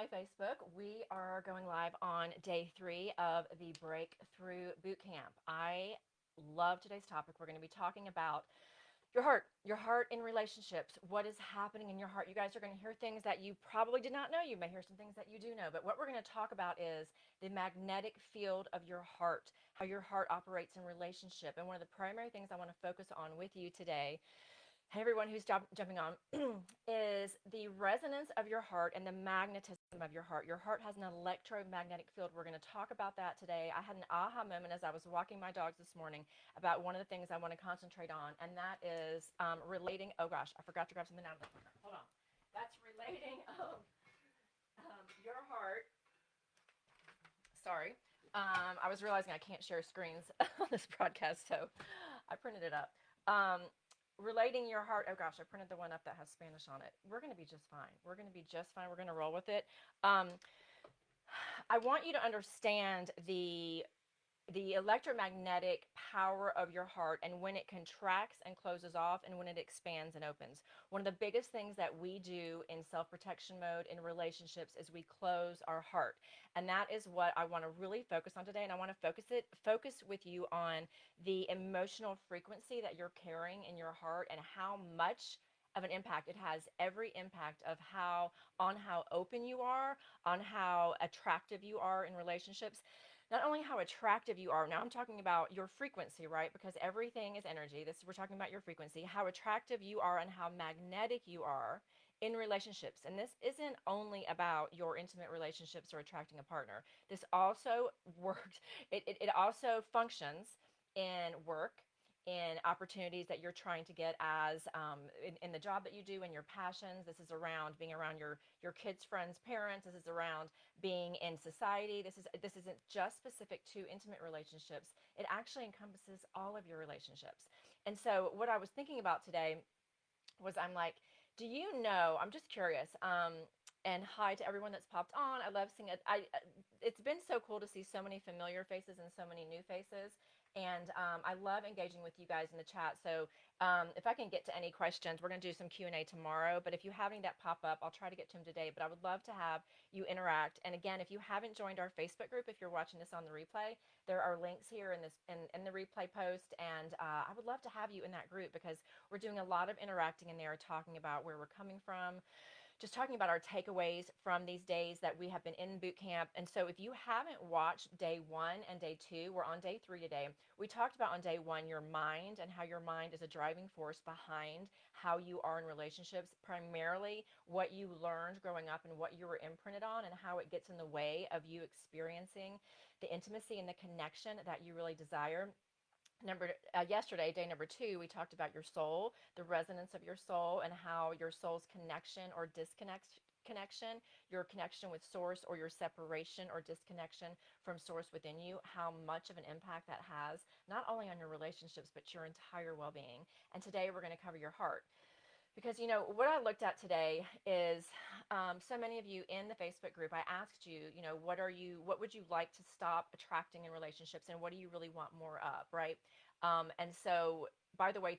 Hi, Facebook. We are going live on day 3 of the Breakthrough Bootcamp. I love today's topic. We're going to be talking about your heart in relationships. What is happening in your heart? You guys are going to hear things that you probably did not know. You may hear some things that you do know. But what we're going to talk about is the magnetic field of your heart, how your heart operates in relationship. And one of the primary things I want to focus on with you today, hey everyone who's jumping on, is the resonance of your heart and the magnetism of your heart. Your heart has an electromagnetic field. We're going to talk about that today. I had an aha moment as I was walking my dogs this morning about one of the things I want to concentrate on, and that is relating. Oh gosh, I forgot to grab something out of the corner. Hold on. That's relating your heart. Sorry. I was realizing I can't share screens on this broadcast, so I printed it up. Relating your heart. Oh gosh, I printed the one up that has Spanish on it. We're going to be just fine. We're going to be just fine. We're going to roll with it. Um, I want you to understand the electromagnetic power of your heart and when it contracts and closes off and when it expands and opens. One of the biggest things that we do in self-protection mode in relationships is we close our heart. And that is what I want to really focus on today. And I want to focus with you on the emotional frequency that you're carrying in your heart and how much of an impact it has. Every impact of how open you are, on how attractive you are in relationships, not only how attractive you are. Now I'm talking about your frequency, right? Because everything is energy. We're talking about your frequency, how attractive you are and how magnetic you are in relationships. And this isn't only about your intimate relationships or attracting a partner. This also works, it also functions in work, in opportunities that you're trying to get as in the job that you do and your passions. This is around being around your kids, friends, parents. This is around being in society. This isn't just specific to intimate relationships. It actually encompasses all of your relationships. And so what I was thinking about today was, I'm like, do you know, I'm just curious, and hi to everyone that's popped on. I love seeing it. It's been so cool to see so many familiar faces and so many new faces. And I love engaging with you guys in the chat. So if I can get to any questions, we're going to do some Q&A tomorrow. But if you have any that pop up, I'll try to get to them today. But I would love to have you interact. And again, if you haven't joined our Facebook group, if you're watching this on the replay, there are links here in the replay post. And I would love to have you in that group because we're doing a lot of interacting in there, talking about where we're coming from, just talking about our takeaways from these days that we have been in boot camp. And so if you haven't watched day 1 and day 2, we're on day 3 today. We talked about on day 1 your mind and how your mind is a driving force behind how you are in relationships, primarily what you learned growing up and what you were imprinted on and how it gets in the way of you experiencing the intimacy and the connection that you really desire. Yesterday, day number 2, we talked about your soul, the resonance of your soul, and how your soul's connection or disconnection, your connection with source, or your separation or disconnection from source within you, how much of an impact that has, not only on your relationships, but your entire well-being. And today we're going to cover your heart. Because, what I looked at today is so many of you in the Facebook group, I asked you, what would you like to stop attracting in relationships and what do you really want more of, right? And so, by the way,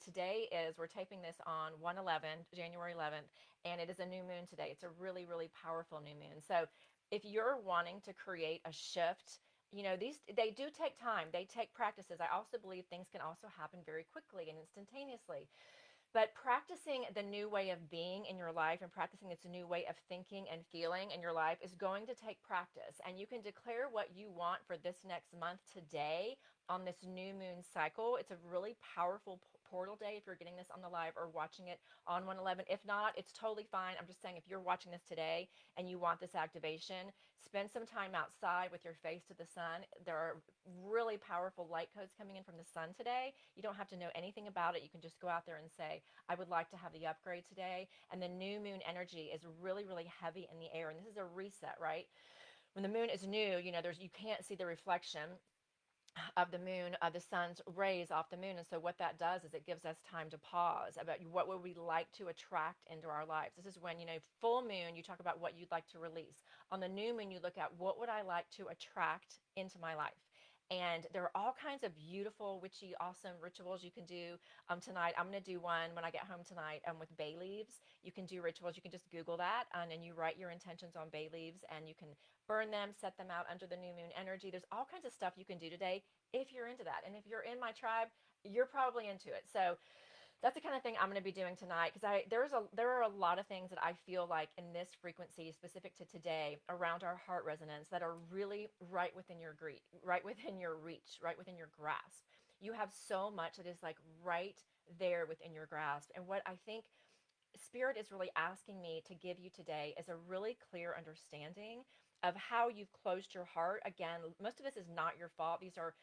we're taping this on 1/11, January 11th, and it is a new moon today. It's a really, really powerful new moon. So if you're wanting to create a shift, they do take time. They take practices. I also believe things can also happen very quickly and instantaneously. But practicing the new way of being in your life and practicing this new way of thinking and feeling in your life is going to take practice. And you can declare what you want for this next month today on this new moon cycle. It's a really powerful portal day if you're getting this on the live or watching it on 1/11. If not, it's totally fine. I'm just saying, if you're watching this today and you want this activation, spend some time outside with your face to the sun. There are really powerful light codes coming in from the sun today. You don't have to know anything about it. You can just go out there and say, I would like to have the upgrade today. And the new moon energy is really, really heavy in the air. And this is a reset, right? When the moon is new, you can't see the reflection of the moon, of the sun's rays off the moon. And so what that does is it gives us time to pause about what would we like to attract into our lives. This is when, full moon, you talk about what you'd like to release. On the new moon, you look at what would I like to attract into my life. And there are all kinds of beautiful, witchy, awesome rituals you can do. Tonight, I'm going to do one when I get home tonight with bay leaves. You can do rituals. You can just Google that and you write your intentions on bay leaves and you can burn them, set them out under the new moon energy. There's all kinds of stuff you can do today if you're into that. And if you're in my tribe, you're probably into it. So that's the kind of thing I'm going to be doing tonight because there are a lot of things that I feel like in this frequency specific to today around our heart resonance that are really right within your right within your reach, right within your grasp. You have so much that is like right there within your grasp. And what I think Spirit is really asking me to give you today is a really clear understanding of how you've closed your heart. Again, most of this is not your fault. These are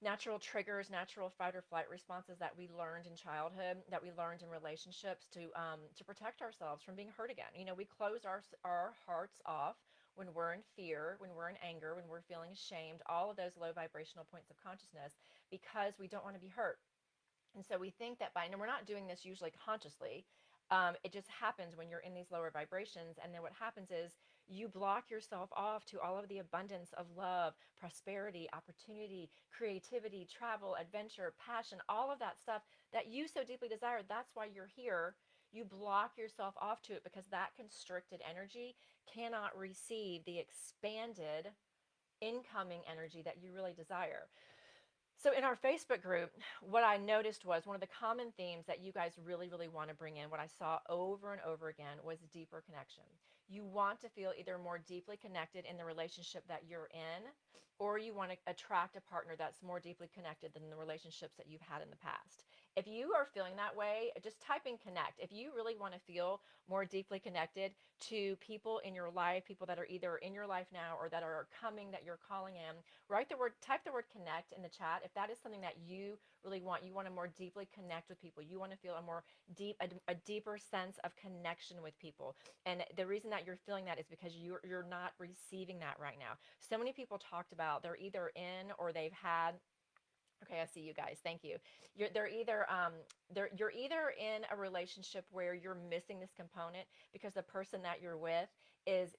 natural triggers, natural fight or flight responses that we learned in childhood, that we learned in relationships to protect ourselves from being hurt again. You know, we close our hearts off when we're in fear, when we're in anger, when we're feeling ashamed, all of those low vibrational points of consciousness because we don't want to be hurt. And so we think that and we're not doing this usually consciously. It just happens when you're in these lower vibrations. And then what happens is you block yourself off to all of the abundance of love, prosperity, opportunity, creativity, travel, adventure, passion, all of that stuff that you so deeply desire. That's why you're here. You block yourself off to it because that constricted energy cannot receive the expanded incoming energy that you really desire. So in our Facebook group, what I noticed was one of the common themes that you guys really, really want to bring in, what I saw over and over again was deeper connection. You want to feel either more deeply connected in the relationship that you're in, or you want to attract a partner that's more deeply connected than the relationships that you've had in the past. If you are feeling that way, just type in connect. If you really want to feel more deeply connected to people in your life, people that are either in your life now or that are coming that you're calling in, type the word connect in the chat. If that is something that you really want, you want to more deeply connect with people. You want to feel a deeper sense of connection with people. And the reason that you're feeling that is because you're not receiving that right now. So many people talked about they're either in or they've had. Okay, I see you guys. Thank you. You're either in a relationship where you're missing this component because the person that you're with is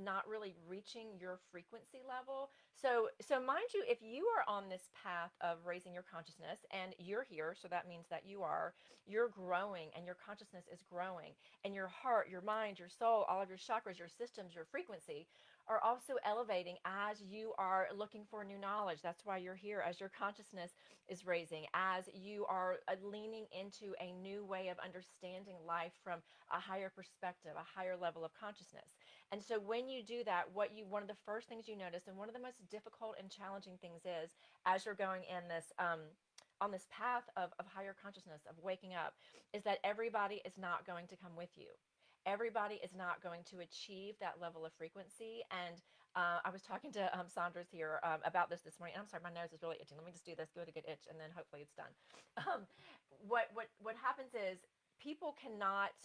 not really reaching your frequency level. So mind you, if you are on this path of raising your consciousness and you're here, so that means that you're growing and your consciousness is growing and your heart, your mind, your soul, all of your chakras, your systems, your frequency are also elevating as you are looking for new knowledge. That's why you're here, as your consciousness is raising, as you are leaning into a new way of understanding life from a higher perspective, a higher level of consciousness. And so when you do that, one of the first things you notice, and one of the most difficult and challenging things is, as you're going in this on this path of higher consciousness, of waking up, is that everybody is not going to come with you. Everybody is not going to achieve that level of frequency. And I was talking to Sandra's here about this morning. And I'm sorry, my nose is really itching. Let me just do this, give it a good itch, and then hopefully it's done. Um, what happens is people cannot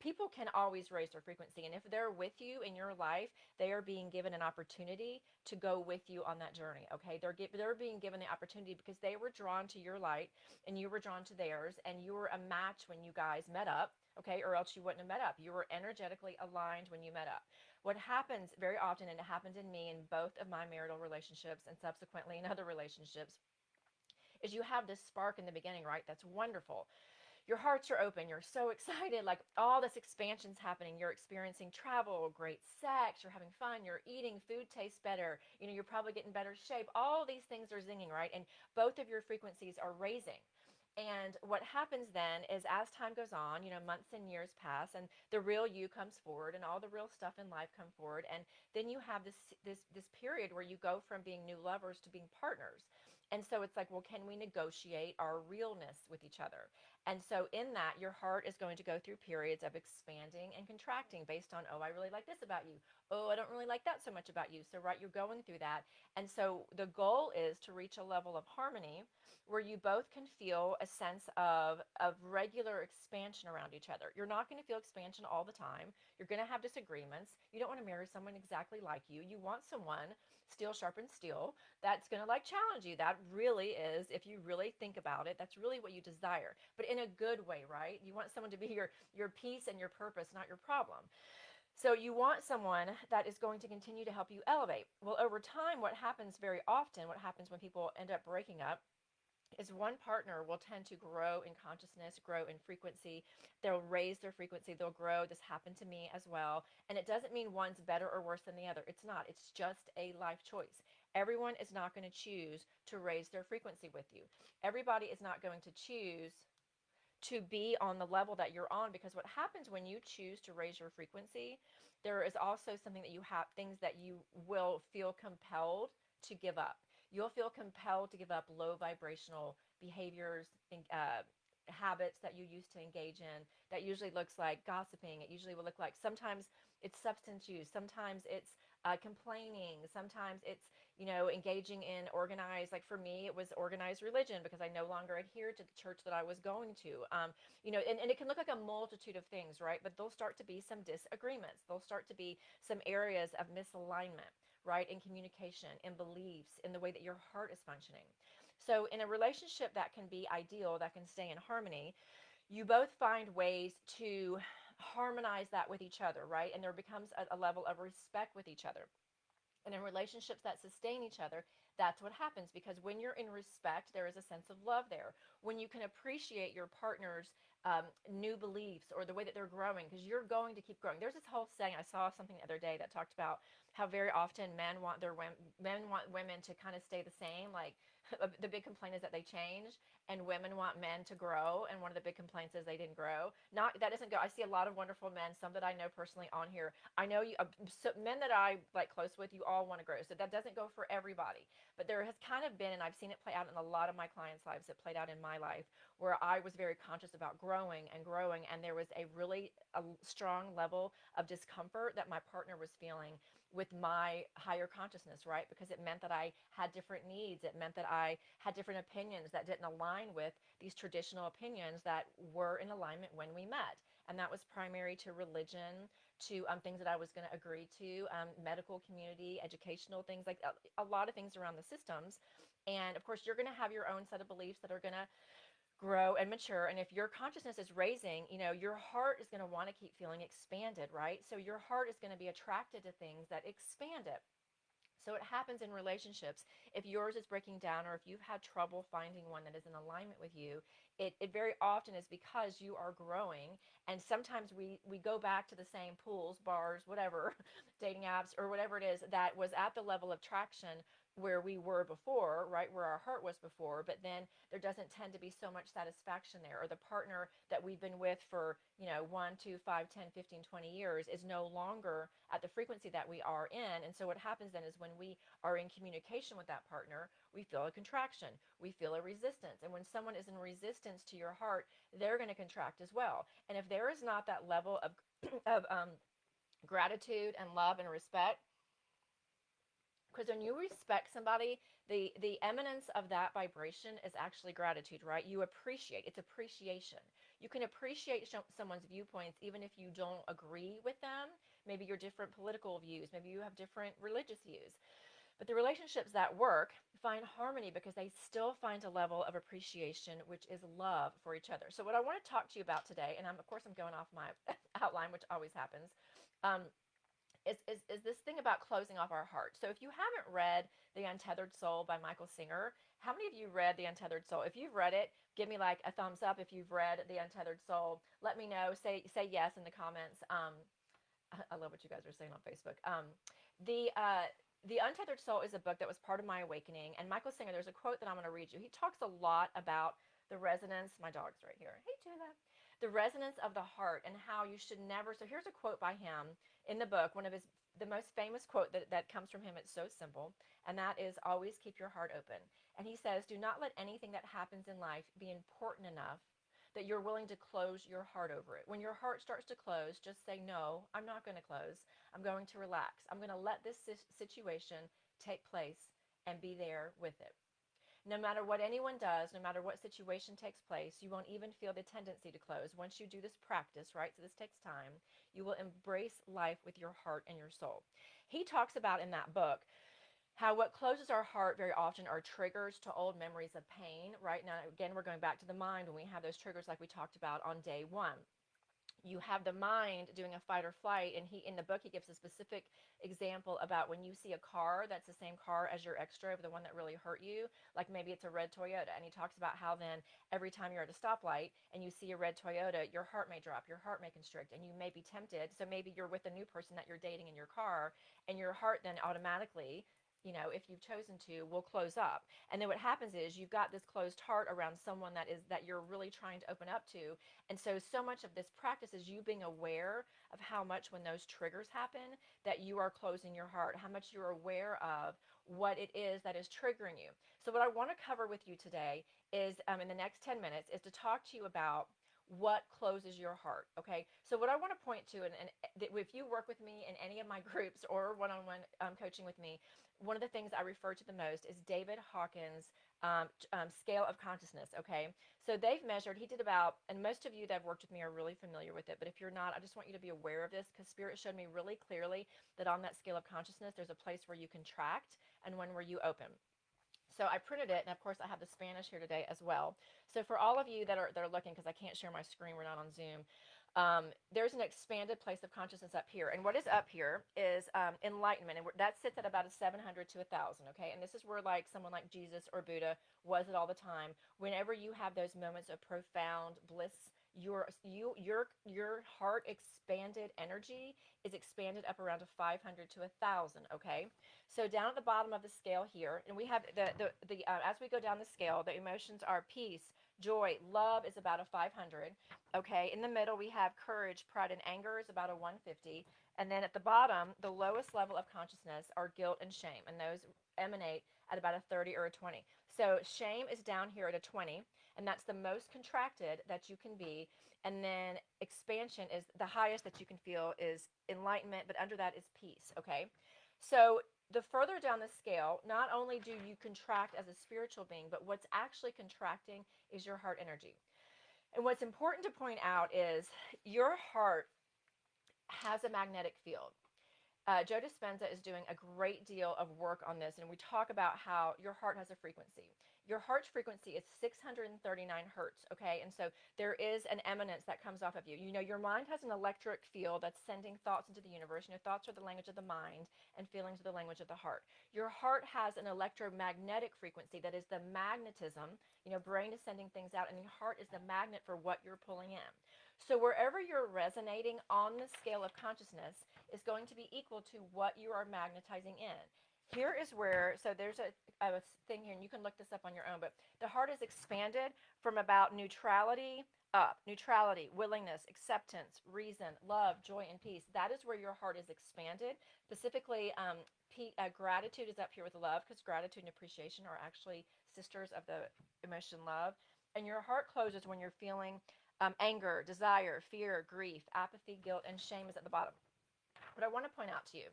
people can always raise their frequency. And if they're with you in your life, they are being given an opportunity to go with you on that journey. Okay. They're being given the opportunity because they were drawn to your light and you were drawn to theirs and you were a match when you guys met up. Okay. Or else you wouldn't have met up. You were energetically aligned when you met up. What happens very often, and it happened in me in both of my marital relationships and subsequently in other relationships, is you have this spark in the beginning, right? That's wonderful. Your hearts are open. You're so excited. Like all this expansion's happening. You're experiencing travel, great sex. You're having fun. You're eating. Food tastes better. You know, you're probably getting better shape. All these things are zinging, right? And both of your frequencies are raising. And what happens then is as time goes on, you know, months and years pass and the real you comes forward and all the real stuff in life come forward. And then you have this period where you go from being new lovers to being partners. And so it's like, well, can we negotiate our realness with each other? And so in that, your heart is going to go through periods of expanding and contracting based on, oh, I really like this about you. Oh, I don't really like that so much about you. So, right, you're going through that. And so the goal is to reach a level of harmony where you both can feel a sense of regular expansion around each other. You're not going to feel expansion all the time. You're going to have disagreements. You don't want to marry someone exactly like you. You want someone, steel sharpens steel, that's going to like challenge you. That really is, if you really think about it, that's really what you desire, but in a good way, right? You want someone to be your peace and your purpose, not your problem. So you want someone that is going to continue to help you elevate. Well, over time, what happens very often, what happens when people end up breaking up, is one partner will tend to grow in consciousness, grow in frequency. They'll raise their frequency, they'll grow. This happened to me as well. And it doesn't mean one's better or worse than the other. It's not. It's just a life choice. Everyone is not going to choose to raise their frequency with you. Everybody is not going to choose to be on the level that you're on, because what happens when you choose to raise your frequency, there is also something that you have, things that you will feel compelled to give up. You'll feel compelled to give up low vibrational behaviors, habits that you used to engage in. That usually looks like gossiping. It usually will look like, sometimes it's substance use, sometimes it's complaining, sometimes it's, engaging in organized, like for me, it was organized religion because I no longer adhered to the church that I was going to. And it can look like a multitude of things, right? But there'll start to be some disagreements. There'll start to be some areas of misalignment, right? In communication, in beliefs, in the way that your heart is functioning. So in a relationship that can be ideal, that can stay in harmony, you both find ways to harmonize that with each other, right? And there becomes a level of respect with each other. And in relationships that sustain each other, that's what happens, because when you're in respect, there is a sense of love there. When you can appreciate your partner's new beliefs or the way that they're growing, because you're going to keep growing. There's this whole saying, I saw something the other day that talked about how very often men want women to kind of stay the same. Like the big complaint is that they change, and women want men to grow. And one of the big complaints is they didn't grow. Not that doesn't go. I see a lot of wonderful men, some that I know personally on here. I know you, so men that I like close with, you all want to grow. So that doesn't go for everybody. But there has kind of been, and I've seen it play out in a lot of my clients' lives, it played out in my life, where I was very conscious about growing and growing. And there was a strong level of discomfort that my partner was feeling with my higher consciousness, right? Because it meant that I had different needs. It meant that I had different opinions that didn't align with these traditional opinions that were in alignment when we met. And that was primary to religion, to things that I was going to agree to, medical community, educational things, like a lot of things around the systems. And of course, you're going to have your own set of beliefs that are going to grow and mature. And if your consciousness is raising, your heart is going to want to keep feeling expanded, right? So your heart is going to be attracted to things that expand it. So it happens in relationships. If yours is breaking down, or if you've had trouble finding one that is in alignment with you, it very often is because you are growing. And sometimes we go back to the same pools, bars, whatever, dating apps, or whatever it is that was at the level of traction where we were before, right, where our heart was before. But then there doesn't tend to be so much satisfaction there, or the partner that we've been with for 1, 2, 5, 10, 15, 20 years is no longer at the frequency that we are in. And so what happens then is, when we are in communication with that partner, we feel a contraction, we feel a resistance. And when someone is in resistance to your heart, they're going to contract as well. And if there is not that level of of gratitude and love and respect, because when you respect somebody, the eminence of that vibration is actually gratitude, right? You appreciate, it's appreciation. You can appreciate someone's viewpoints even if you don't agree with them. Maybe your different political views, maybe you have different religious views. But the relationships that work find harmony because they still find a level of appreciation, which is love for each other. So what I want to talk to you about today, and of course I'm going off my outline, which always happens, um, is this thing about closing off our heart. So if you haven't read The Untethered Soul by Michael Singer, how many of you read The Untethered Soul? If you've read it, give me like a thumbs up. If you've read The Untethered Soul, let me know. Say yes in the comments. I love what you guys are saying on Facebook. The Untethered Soul is a book that was part of my awakening. And Michael Singer, there's a quote that I'm going to read you. He talks a lot about the resonance. My dog's right here. Hey, Tula. The resonance of the heart, and how you should never. So here's a quote by him in the book. One of his the most famous quote that comes from him. It's so simple, and that is, always keep your heart open. And he says, do not let anything that happens in life be important enough that you're willing to close your heart over it. When your heart starts to close, just say, no, I'm not going to close. I'm going to relax. I'm going to let this situation take place and be there with it. No matter what anyone does, no matter what situation takes place, you won't even feel the tendency to close. Once you do this practice, right, so this takes time, you will embrace life with your heart and your soul. He talks about in that book how what closes our heart very often are triggers to old memories of pain, right? Now, again, we're going back to the mind when we have those triggers like we talked about on day one. you have the mind doing a fight or flight, and he in the book he gives a specific example about when you see a car that's the same car as your ex-drove, the one that really hurt you, like maybe it's a red Toyota, and he talks about how then every time you're at a stoplight and you see a red Toyota, your heart may drop, your heart may constrict, and you may be tempted. So maybe you're with a new person that you're dating in your car, and your heart then automatically, if you've chosen to, will close up. And then what happens is you've got this closed heart around someone that you're really trying to open up to. And so much of this practice is you being aware of how much when those triggers happen that you are closing your heart, how much you're aware of what it is that is triggering you. So what I want to cover with you today is in the next 10 minutes is to talk to you about what closes your heart. Okay, so what I want to point to, and if you work with me in any of my groups or one-on-one coaching with me, one of the things I refer to the most is David Hawkins' scale of consciousness. Okay, so they've measured, he did about, and most of you that have worked with me are really familiar with it, but if you're not, I just want you to be aware of this because Spirit showed me really clearly that on that scale of consciousness, there's a place where you contract and one where you open. So I printed it, and of course I have the Spanish here today as well. So for all of you that are looking, because I can't share my screen, we're not on Zoom, there's an expanded place of consciousness up here. And what is up here is enlightenment, and that sits at about a 700 to 1,000, okay? And this is where like someone like Jesus or Buddha was it all the time. Whenever you have those moments of profound bliss, your heart expanded energy is expanded up around a 500 to 1,000, okay? So down at the bottom of the scale here, and we have the as we go down the scale, the emotions are peace, joy, love is about a 500. Okay, in the middle we have courage, pride, and anger is about a 150. And then at the bottom, the lowest level of consciousness are guilt and shame, and those emanate at about a 30 or a 20. So shame is down here at a 20, and that's the most contracted that you can be. And then expansion is the highest that you can feel is enlightenment, but under that is peace. Okay, so the further down the scale, not only do you contract as a spiritual being, but what's actually contracting is your heart energy. And what's important to point out is your heart has a magnetic field. Joe Dispenza is doing a great deal of work on this, and we talk about how your heart has a frequency. Your heart's frequency is 639 hertz, okay? And so there is an eminence that comes off of you. Your mind has an electric field that's sending thoughts into the universe. Thoughts are the language of the mind, and feelings are the language of the heart. Your heart has an electromagnetic frequency that is the magnetism. Brain is sending things out, and your heart is the magnet for what you're pulling in. So wherever you're resonating on the scale of consciousness is going to be equal to what you are magnetizing in. Here is where, so there's a thing here, and you can look this up on your own, but the heart is expanded from about neutrality up. Neutrality, willingness, acceptance, reason, love, joy, and peace. That is where your heart is expanded. Specifically, gratitude is up here with love, because gratitude and appreciation are actually sisters of the emotion love. And your heart closes when you're feeling anger, desire, fear, grief, apathy, guilt, and shame is at the bottom. What I want to point out to you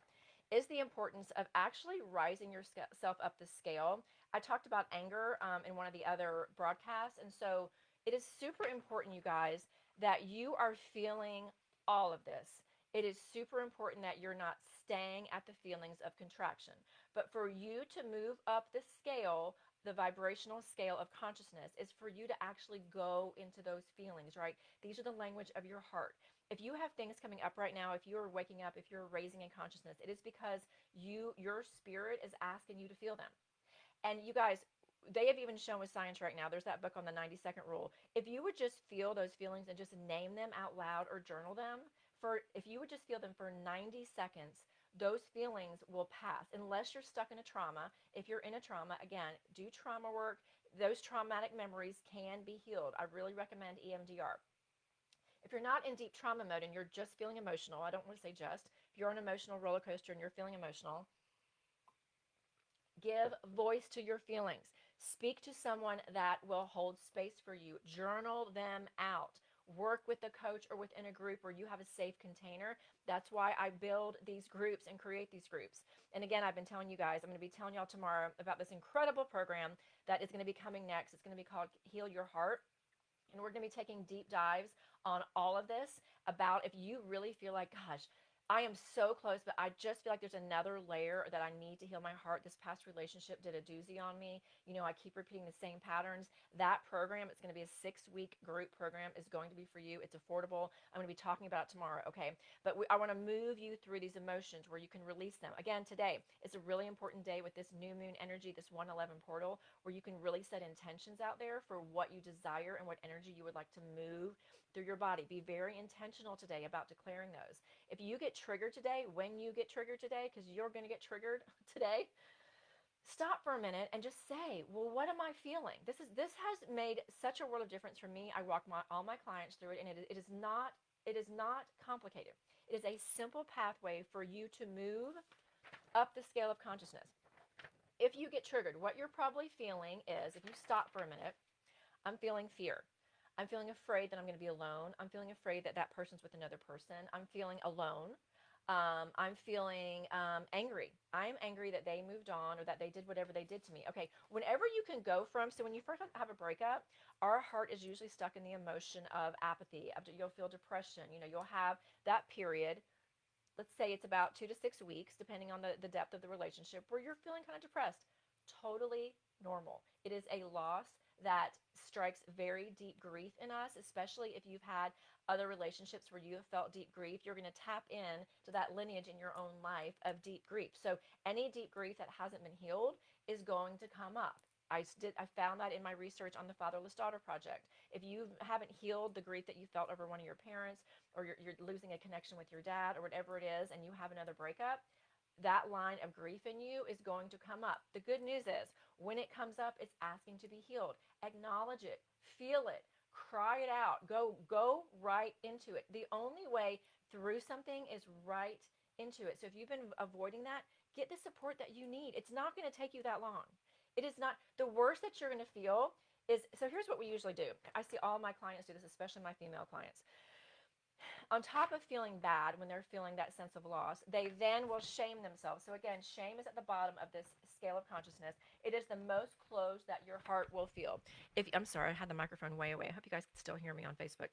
is the importance of actually rising yourself up the scale. I talked about anger in one of the other broadcasts, and so it is super important, you guys, that you are feeling all of this. It is super important that you're not staying at the feelings of contraction. But for you to move up the scale, the vibrational scale of consciousness, is for you to actually go into those feelings, right? These are the language of your heart. If you have things coming up right now, if you're waking up, if you're raising in consciousness, it is because your spirit is asking you to feel them. And you guys, they have even shown with science right now, there's that book on the 90-second rule. If you would just feel those feelings and just name them out loud or journal them, if you would just feel them for 90 seconds, those feelings will pass unless you're stuck in a trauma. If you're in a trauma, again, do trauma work. Those traumatic memories can be healed. I really recommend EMDR. If you're not in deep trauma mode and you're just feeling emotional, I don't want to say just, if you're on an emotional roller coaster and you're feeling emotional, give voice to your feelings. Speak to someone that will hold space for you. Journal them out. Work with a coach or within a group where you have a safe container. That's why I build these groups and create these groups. And again, I've been telling you guys, I'm going to be telling y'all tomorrow about this incredible program that is going to be coming next. It's going to be called Heal Your Heart. And we're going to be taking deep dives on all of this about if you really feel like, gosh, I am so close, but I just feel like there's another layer that I need to heal my heart. This past relationship did a doozy on me. I keep repeating the same patterns. That program, it's going to be a 6-week group program, is going to be for you. It's affordable. I'm going to be talking about it tomorrow, okay? But I want to move you through these emotions where you can release them. Again, today, it's a really important day with this new moon energy, this 111 portal, where you can really set intentions out there for what you desire and what energy you would like to move through your body. Be very intentional today about declaring those. If you get triggered today, when you get triggered today, because you're going to get triggered today, stop for a minute and just say, well, what am I feeling? This has made such a world of difference for me. I walk all my clients through it, and it is not complicated. It is a simple pathway for you to move up the scale of consciousness. If you get triggered, what you're probably feeling is, if you stop for a minute, I'm feeling fear. I'm feeling afraid that I'm going to be alone. I'm feeling afraid that that person's with another person. I'm feeling alone. I'm feeling angry. I'm angry that they moved on or that they did whatever they did to me. Okay, whenever you can go from, so when you first have a breakup, our heart is usually stuck in the emotion of apathy. You'll feel depression. You'll have that period. Let's say it's about 2 to 6 weeks, depending on the depth of the relationship, where you're feeling kind of depressed. Totally normal. It is a loss that strikes very deep grief in us, especially if you've had other relationships where you have felt deep grief. You're going to tap in to that lineage in your own life of deep grief. So any deep grief that hasn't been healed is going to come up. I found that in my research on the Fatherless Daughter Project. If you haven't healed the grief that you felt over one of your parents, or you're losing a connection with your dad, or whatever it is, and you have another breakup, that line of grief in you is going to come up. The good news is, when it comes up, it's asking to be healed. Acknowledge it, feel it, cry it out, go right into it. The only way through something is right into it. So if you've been avoiding that, get the support that you need. It's not going to take you that long. It is not. The worst that you're going to feel is, so here's what we usually do. I see all my clients do this, especially my female clients. On top of feeling bad when they're feeling that sense of loss, they then will shame themselves. So again, shame is at the bottom of this scale of consciousness. It is the most closed that your heart will feel. I'm sorry, I had the microphone way away. I hope you guys can still hear me on Facebook.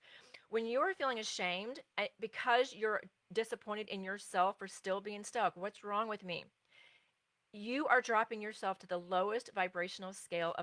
When you are feeling ashamed because you're disappointed in yourself for still being stuck, what's wrong with me? You are dropping yourself to the lowest vibrational scale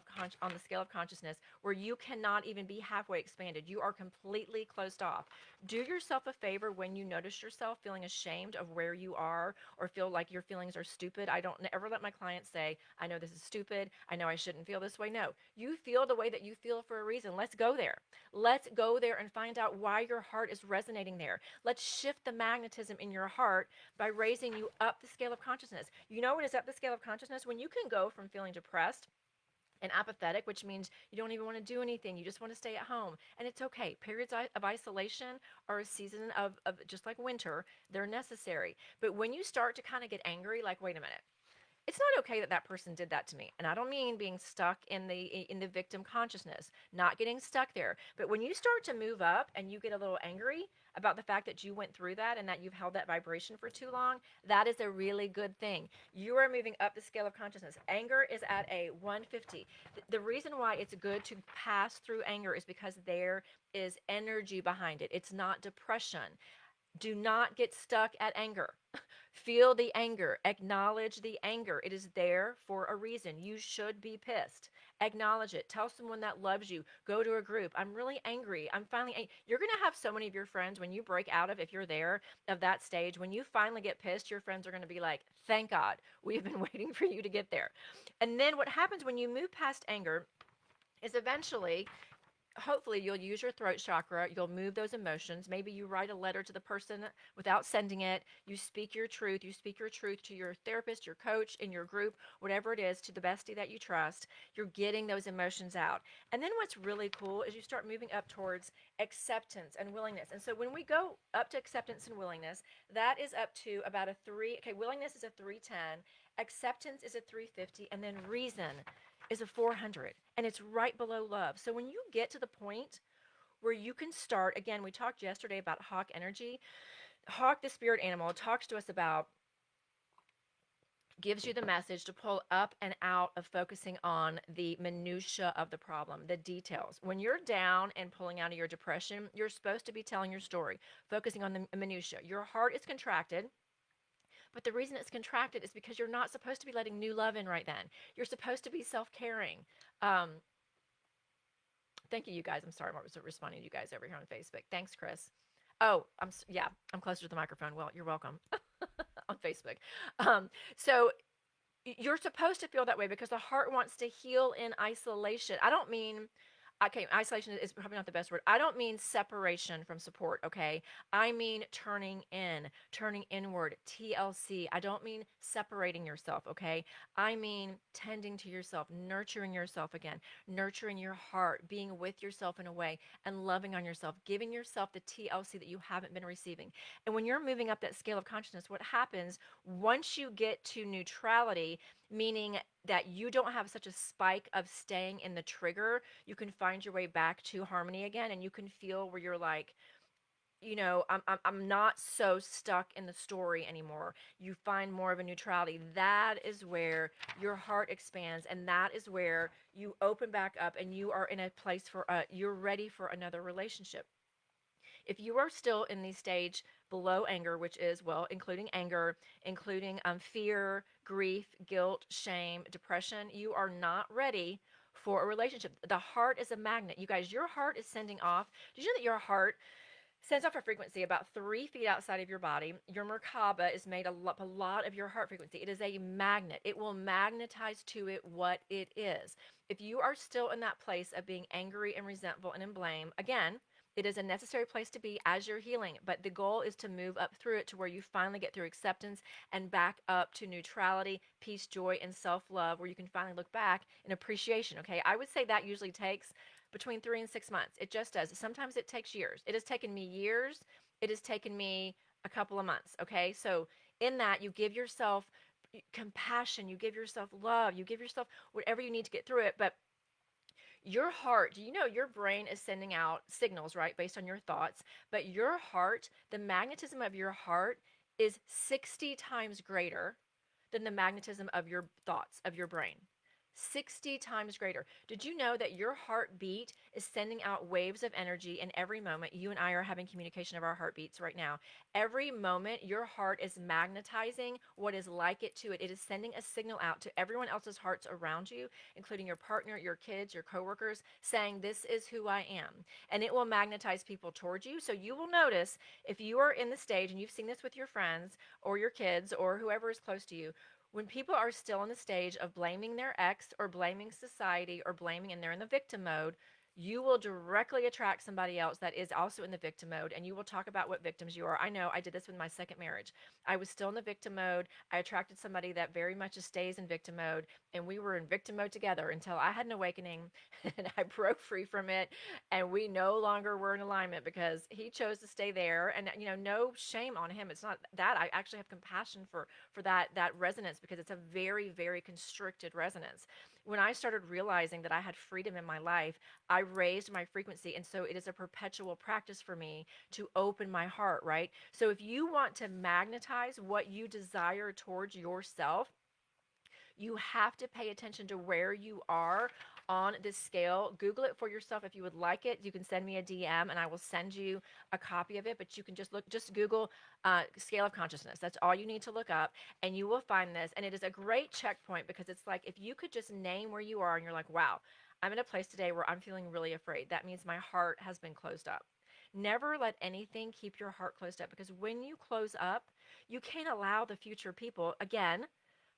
on the scale of consciousness, where you cannot even be halfway expanded. You are completely closed off. Do yourself a favor when you notice yourself feeling ashamed of where you are, or feel like your feelings are stupid. I don't ever let my clients say, I know this is stupid, I know I shouldn't feel this way. No, you feel the way that you feel for a reason. Let's go there. Let's go there and find out why your heart is resonating there. Let's shift the magnetism in your heart by raising you up the scale of consciousness. You know what is up the scale of consciousness? When you can go from feeling depressed and apathetic, which means you don't even want to do anything, you just want to stay at home, and it's okay. Periods of isolation are a season of just like winter, they're necessary. But when you start to kind of get angry, like, wait a minute, it's not okay that that person did that to me. And I don't mean being stuck in the victim consciousness, not getting stuck there. But when you start to move up and you get a little angry about the fact that you went through that and that you've held that vibration for too long, that is a really good thing. You are moving up the scale of consciousness. Anger is at a 150. The reason why it's good to pass through anger is because there is energy behind it. It's not depression. Do not get stuck at anger. Feel the anger. Acknowledge the anger. It is there for a reason. You should be pissed. Acknowledge it. Tell someone that loves you. Go to a group. I'm really angry. I'm finally angry. You're going to have so many of your friends, when you break out of, if you're there, of that stage, when you finally get pissed, your friends are going to be like, thank God, we've been waiting for you to get there. And then what happens when you move past anger is eventually, hopefully, you'll use your throat chakra. You'll move those emotions. Maybe you write a letter to the person without sending it. You speak your truth. You speak your truth to your therapist, your coach, in your group, whatever it is, to the bestie that you trust. You're getting those emotions out. And then what's really cool is you start moving up towards acceptance and willingness. And so when we go up to acceptance and willingness, that is up to about a 3. Okay, willingness is a 310. Acceptance is a 350. And then reason is a 400, and it's right below love. So when you get to the point where you can start, again, we talked yesterday about hawk energy. Hawk, the spirit animal, talks to us about gives you the message to pull up and out of focusing on the minutia of the problem, the details. When you're down and pulling out of your depression, you're supposed to be telling your story, focusing on the minutia. Your heart is contracted, but the reason it's contracted is because you're not supposed to be letting new love in right then. You're supposed to be self-caring. Um, Thank you, you guys. I'm sorry, I was responding to you guys over here on Facebook. Thanks, Chris. Oh, yeah, I'm closer to the microphone. Well, you're welcome on Facebook. Um, so you're supposed to feel that way because the heart wants to heal in isolation. I don't mean, okay, isolation is probably not the best word. I don't mean separation from support, okay? I mean turning in, turning inward, TLC. I don't mean separating yourself, okay? I mean tending to yourself, nurturing yourself again, nurturing your heart, being with yourself in a way, and loving on yourself, giving yourself the TLC that you haven't been receiving. And when you're moving up that scale of consciousness, what happens once you get to neutrality, meaning that you don't have such a spike of staying in the trigger, you can find your way back to harmony again, and you can feel where you're like, I'm not so stuck in the story anymore. You find more of a neutrality. That is where your heart expands, and that is where you open back up, and you are in a place for you're ready for another relationship. If you are still in the stage below anger, which is, well, including anger, including fear, grief, guilt, shame, depression, you are not ready for a relationship. The heart is a magnet. You guys, your heart is sending off. Did you know that your heart sends off a frequency about 3 feet outside of your body? Your Merkaba is made up a lot of your heart frequency. It is a magnet. It will magnetize to it what it is. If you are still in that place of being angry and resentful and in blame, again, it is a necessary place to be as you're healing, but the goal is to move up through it to where you finally get through acceptance and back up to neutrality, peace, joy, and self-love, where you can finally look back in appreciation, okay? I would say that usually takes between 3 and 6 months. It just does. Sometimes it takes years. It has taken me years. It has taken me a couple of months, okay? So in that, you give yourself compassion, you give yourself love, you give yourself whatever you need to get through it, but your heart, do you know your brain is sending out signals, right, based on your thoughts? But your heart, the magnetism of your heart is 60 times greater than the magnetism of your thoughts, of your brain. 60 times greater. Did you know that your heartbeat is sending out waves of energy in every moment? You and I are having communication of our heartbeats right now. Every moment, your heart is magnetizing what is like it to it. It is sending a signal out to everyone else's hearts around you, including your partner, your kids, your coworkers, saying, "This is who I am." And it will magnetize people towards you. So you will notice if you are in the stage, and you've seen this with your friends or your kids or whoever is close to you, when people are still on the stage of blaming their ex or blaming society or blaming, and they're in the victim mode, you will directly attract somebody else that is also in the victim mode, and you will talk about what victims you are. I know I did this with my second marriage. I was still in the victim mode. I attracted somebody that very much stays in victim mode, and we were in victim mode together until I had an awakening and I broke free from it, and we no longer were in alignment because he chose to stay there. And no shame on him. It's not that. I actually have compassion for that resonance, because it's a very, very constricted resonance. When I started realizing that I had freedom in my life, I raised my frequency. And so it is a perpetual practice for me to open my heart, right? So if you want to magnetize what you desire towards yourself, you have to pay attention to where you are on this scale. Google it for yourself if you would like it. You can send me a DM and I will send you a copy of it. But you can just Google scale of consciousness. That's all you need to look up, and you will find this. And it is a great checkpoint, because it's like if you could just name where you are and you're like, wow, I'm in a place today where I'm feeling really afraid. That means my heart has been closed up. Never let anything keep your heart closed up, because when you close up, you can't allow the future people, again,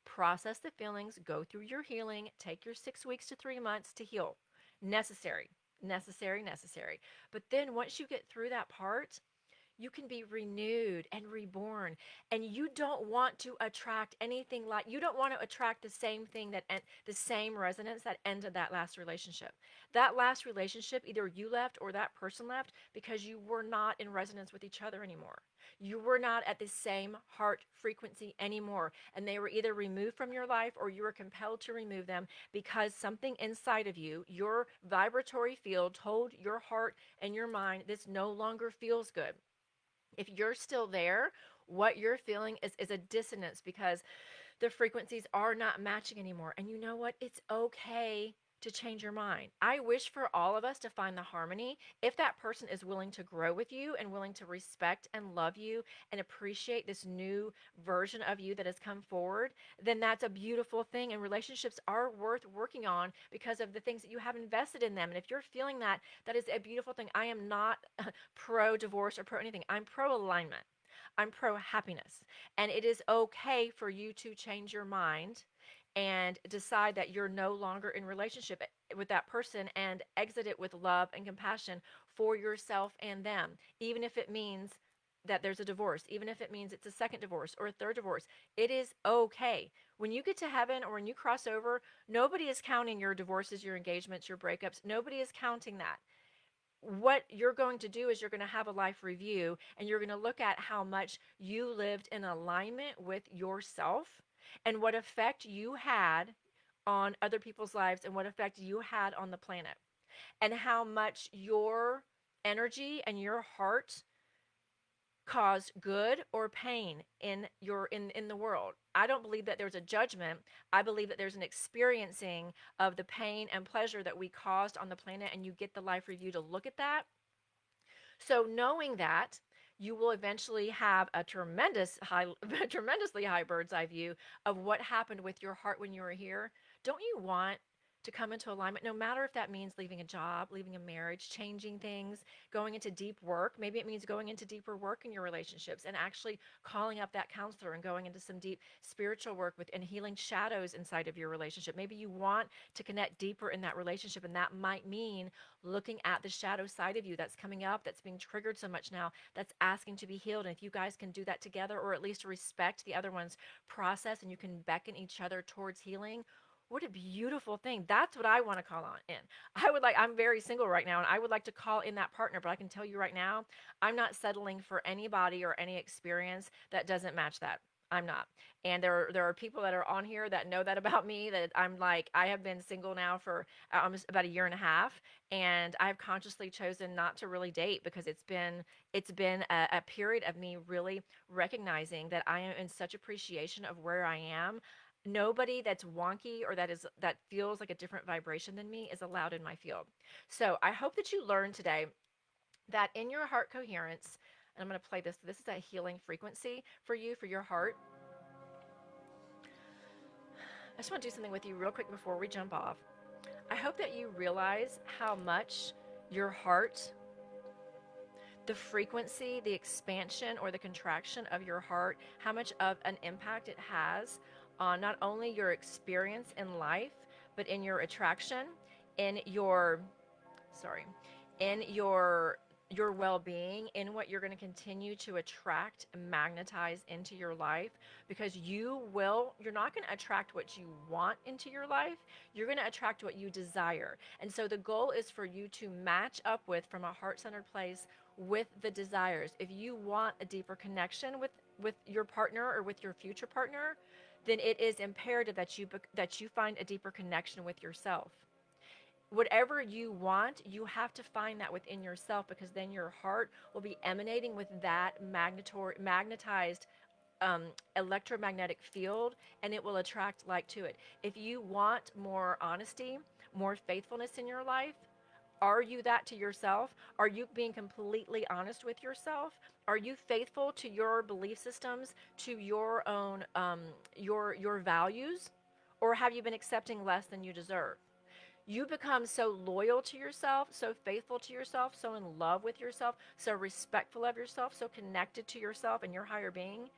process the feelings, go through your healing, take your 6 weeks to 3 months to heal. Necessary, necessary, necessary. But then once you get through that part, you can be renewed and reborn. And you don't want to attract anything like, you don't want to attract the same thing the same resonance that ended that last relationship. That last relationship, either you left or that person left because you were not in resonance with each other anymore. You were not at the same heart frequency anymore. And they were either removed from your life or you were compelled to remove them because something inside of you, your vibratory field, told your heart and your mind, this no longer feels good. If you're still there, what you're feeling is a dissonance, because The frequencies are not matching anymore. And you know what? It's okay to change your mind. I wish for all of us to find the harmony. If that person is willing to grow with you and willing to respect and love you and appreciate this new version of you that has come forward, then that's a beautiful thing. And relationships are worth working on because of the things that you have invested in them. And if you're feeling that, that is a beautiful thing. I am not pro divorce or pro anything. I'm pro alignment. I'm pro happiness. And it is okay for you to change your mind and decide that you're no longer in relationship with that person and exit it with love and compassion for yourself and them, even if it means that there's a divorce, even if it means it's a second divorce or a third divorce. It is okay. When you get to heaven or when you cross over, nobody is counting your divorces, your engagements, your breakups. Nobody is counting that. What you're going to do is you're going to have a life review and you're going to look at how much you lived in alignment with yourself and what effect you had on other people's lives and what effect you had on the planet and how much your energy and your heart caused good or pain in the world. I don't believe that there's a judgment. I believe that there's an experiencing of the pain and pleasure that we caused on the planet, and you get the life review to look at that. So knowing that, you will eventually have a tremendously high bird's eye view of what happened with your heart when you were here. Don't you want to come into alignment, no matter if that means leaving a job, leaving a marriage, changing things, going into deep work? Maybe it means going into deeper work in your relationships and actually calling up that counselor and going into some deep spiritual work with and healing shadows inside of your relationship. Maybe you want to connect deeper in that relationship, and that might mean looking at the shadow side of you that's coming up, that's being triggered so much now, that's asking to be healed. And if you guys can do that together, or at least respect the other one's process, and you can beckon each other towards healing, what a beautiful thing. That's what I want to call on in. I'm very single right now, and I would like to call in that partner, but I can tell you right now, I'm not settling for anybody or any experience that doesn't match that. I'm not. And there are people that are on here that know that about me, that I'm like, I have been single now for almost about a year and a half, and I've consciously chosen not to really date because it's been a period of me really recognizing that I am in such appreciation of where I am. Nobody that's wonky or that feels like a different vibration than me is allowed in my field. So I hope that you learned today that in your heart coherence, and I'm going to play this. This is a healing frequency for you, for your heart. I just want to do something with you real quick before we jump off. I hope that you realize how much your heart, the frequency, the expansion or the contraction of your heart, how much of an impact it has on not only your experience in life, but in your attraction, in your, sorry, in your well-being, in what you're going to continue to attract and magnetize into your life, because you're not going to attract what you want into your life. You're going to attract what you desire. And so the goal is for you to match up with, from a heart-centered place, with the desires. If you want a deeper connection with your partner or with your future partner, then it is imperative that you find a deeper connection with yourself. Whatever you want, you have to find that within yourself, because then your heart will be emanating with that magnetized electromagnetic field, and it will attract like to it. If you want more honesty, more faithfulness in your life, are you that to yourself? Are you being completely honest with yourself? Are you faithful to your belief systems, to your own your values, or have you been accepting less than you deserve? You become so loyal to yourself, so faithful to yourself, so in love with yourself, so respectful of yourself, so connected to yourself and your higher being.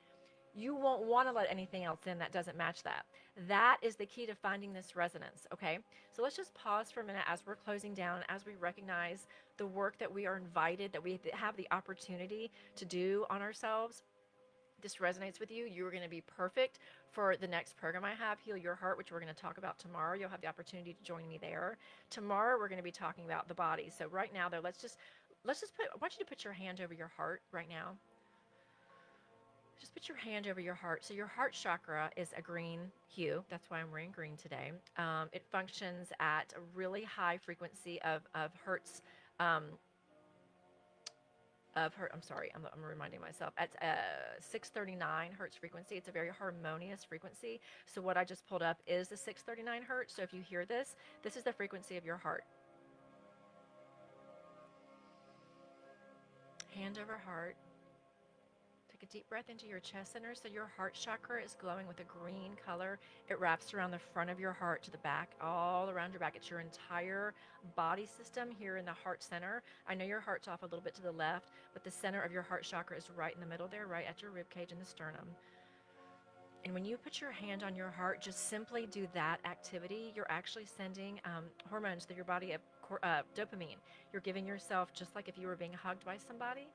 You won't want to let anything else in that doesn't match that. That is the key to finding this resonance, okay? So let's just pause for a minute as we're closing down, as we recognize the work that we are invited, that we have the opportunity to do on ourselves. This resonates with you, you're going to be perfect for the next program I have, Heal Your Heart, which we're going to talk about tomorrow. You'll have the opportunity to join me there. Tomorrow, we're going to be talking about the body. So right now, though, I want you to put your hand over your heart right now. Just put your hand over your heart. So your heart chakra is a green hue. That's why I'm wearing green today. It functions at a really high frequency of hertz, of her. I'm sorry, I'm reminding myself. At 639 hertz frequency, it's a very harmonious frequency. So what I just pulled up is the 639 hertz. So if you hear this, this is the frequency of your heart. Hand over heart. Take a deep breath into your chest center. So your heart chakra is glowing with a green color. It wraps around the front of your heart to the back, all around your back. It's your entire body system here in the heart center. I know your heart's off a little bit to the left, but the center of your heart chakra is right in the middle there, right at your rib cage and the sternum. And when you put your hand on your heart, just simply do that activity. You're actually sending hormones through your body of dopamine. You're giving yourself, just like if you were being hugged by somebody.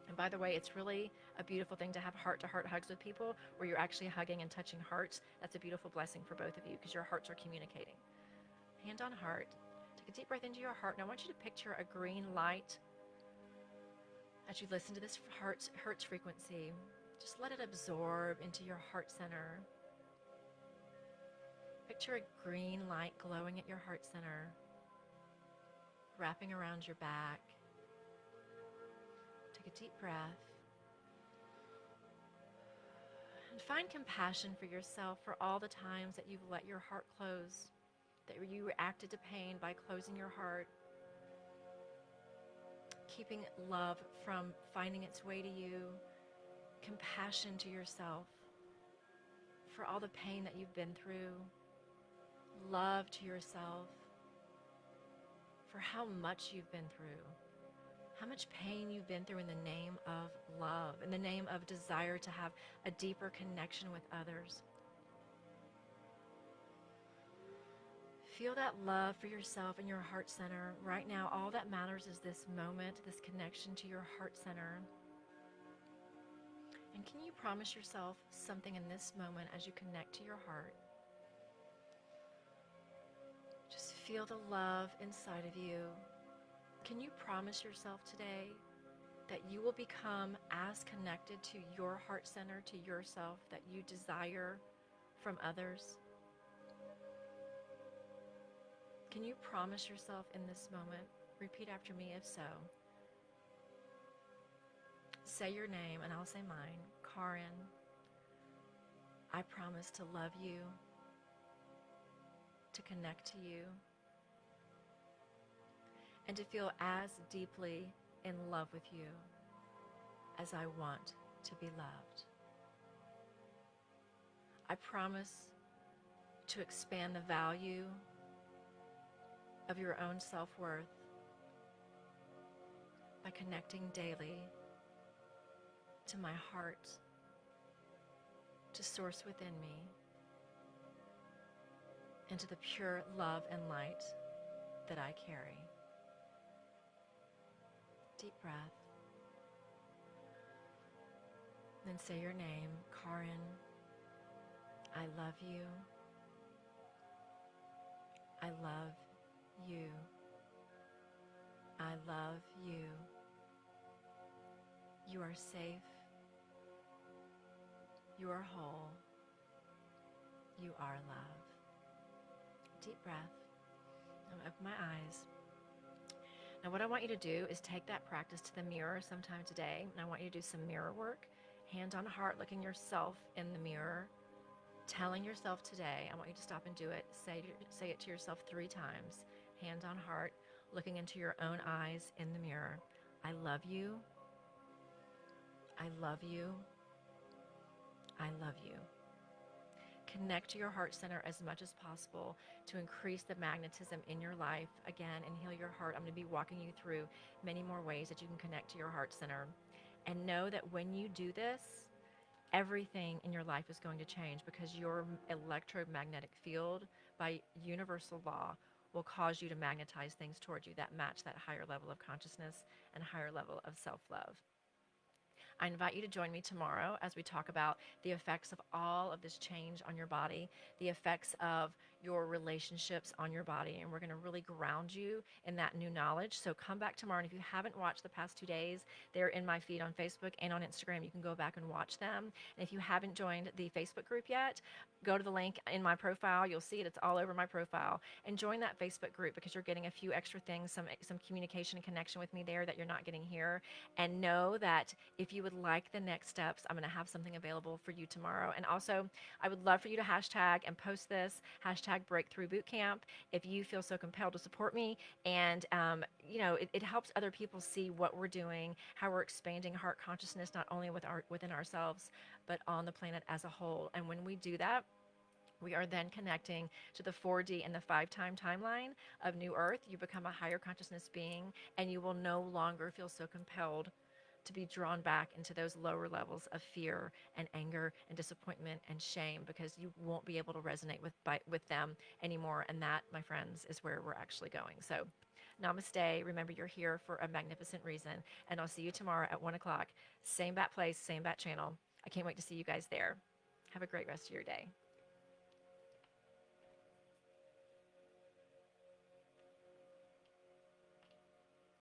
And by the way, it's really a beautiful thing to have heart-to-heart hugs with people where you're actually hugging and touching hearts. That's a beautiful blessing for both of you because your hearts are communicating. Hand on heart. Take a deep breath into your heart. And I want you to picture a green light as you listen to this hertz frequency. Just let it absorb into your heart center. Picture a green light glowing at your heart center, wrapping around your back. Take a deep breath. And find compassion for yourself for all the times that you've let your heart close, that you reacted to pain by closing your heart, keeping love from finding its way to you, compassion to yourself for all the pain that you've been through, love to yourself for how much you've been through. How much pain you've been through in the name of love, in the name of desire to have a deeper connection with others. Feel that love for yourself in your heart center. Right now, all that matters is this moment, this connection to your heart center. And can you promise yourself something in this moment as you connect to your heart? Just feel the love inside of you. Can you promise yourself today that you will become as connected to your heart center, to yourself, that you desire from others? Can you promise yourself in this moment? Repeat after me if so. Say your name and I'll say mine. Karin, I promise to love you, to connect to you, and to feel as deeply in love with you as I want to be loved. I promise to expand the value of your own self-worth by connecting daily to my heart, to source within me, and to the pure love and light that I carry. Deep breath. Then say your name, Karin. I love you. I love you. I love you. You are safe. You are whole. You are love. Deep breath. I'm open my eyes. Now what I want you to do is take that practice to the mirror sometime today. And I want you to do some mirror work. Hand on heart, looking yourself in the mirror. Telling yourself today, I want you to stop and do it. Say it to yourself 3 times. Hand on heart, looking into your own eyes in the mirror. I love you. I love you. I love you. Connect to your heart center as much as possible to increase the magnetism in your life again and heal your heart. I'm going to be walking you through many more ways that you can connect to your heart center. And know that when you do this, everything in your life is going to change because your electromagnetic field, by universal law, will cause you to magnetize things towards you that match that higher level of consciousness and higher level of self-love. I invite you to join me tomorrow as we talk about the effects of all of this change on your body, the effects of your relationships on your body. And we're going to really ground you in that new knowledge. So come back tomorrow. And if you haven't watched the past 2 days, they're in my feed on Facebook and on Instagram. You can go back and watch them. And if you haven't joined the Facebook group yet, go to the link in my profile. You'll see it. It's all over my profile. And join that Facebook group because you're getting a few extra things, some communication and connection with me there that you're not getting here. And know that if you would like the next steps, I'm going to have something available for you tomorrow. And also, I would love for you to hashtag and post this hashtag Breakthrough Bootcamp if you feel so compelled to support me. And it helps other people see what we're doing, how we're expanding heart consciousness not only within ourselves, but on the planet as a whole. And when we do that, we are then connecting to the 4D and the 5-time timeline of New Earth. You become a higher consciousness being, and you will no longer feel so compelled to be drawn back into those lower levels of fear and anger and disappointment and shame, because you won't be able to resonate with them anymore. And that, my friends, is where we're actually going. So namaste. Remember, you're here for a magnificent reason. And I'll see you tomorrow at 1 o'clock. Same bat place, same bat channel. I can't wait to see you guys there. Have a great rest of your day.